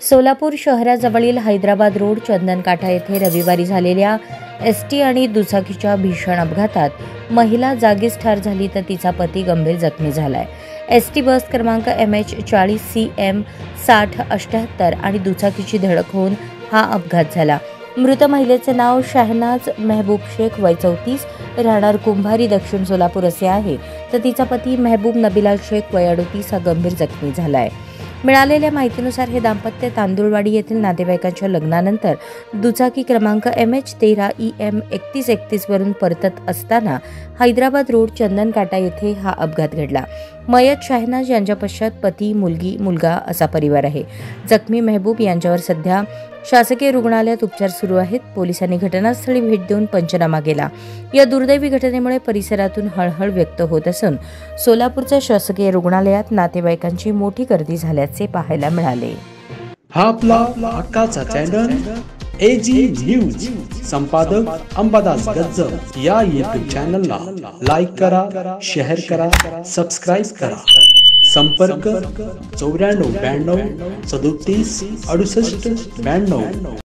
सोलापूर शहराजवळील हैदराबाद रोड चंदनकाठा येथे रविवारी झालेल्या एसटी आणि दुचाकीच्या भीषण अपघातात महिला जागीच ठार झाली तर तिचा पती गंभीर जखमी झालाय। एसटी बस क्रमांक MH40 CM 6078 आणि दुचाकीची धडक होऊन हा अपघात झाला। मृत महिलेचे नाव शहनाज मेहबूब शेख वय 34 राहणार कुंभारी दक्षिण सोलापूर असे आहे, तर तिचा पती मेहबूब नबिला शेख वय 38 हा गंभीर जखमी झालाय। मिळालेल्या माहितीनुसार हे दाम्पत्य तांदुळवाडी येथील नातेवाईकांच्या लग्नानंतर दुचाकी क्रमांक MH13 EM 3131 वरून परतत असताना हैदराबाद रोड चंदनकाठा येथे हा अपघात घडला। मयत शहनाज यांच्या पश्चात पती, मुलगी, मुलगा असा परिवार आहे। जखमी मेहबूब यांच्यावर सध्या शासकीय रुग्णालयात उपचार सुरू आहेत। पोलिसांनी घटनास्थळी भेट देऊन पंचनामा केला। या दुर्दैवी घटनेमुळे परिसरातून हळहळ व्यक्त होत असून सोलापूरच्या शासकीय रुग्णालयात नातेवाईकांची मोठी गर्दी झाल्याचे पाहायला मिळाले। हा आपला हक्काचा चॅनल AG न्यूज संपादक अंबादास गज्जर या YouTube चॅनलला लाईक करा, शेअर करा, सबस्क्राइब करा। संपर्क 94 92 37 68 92।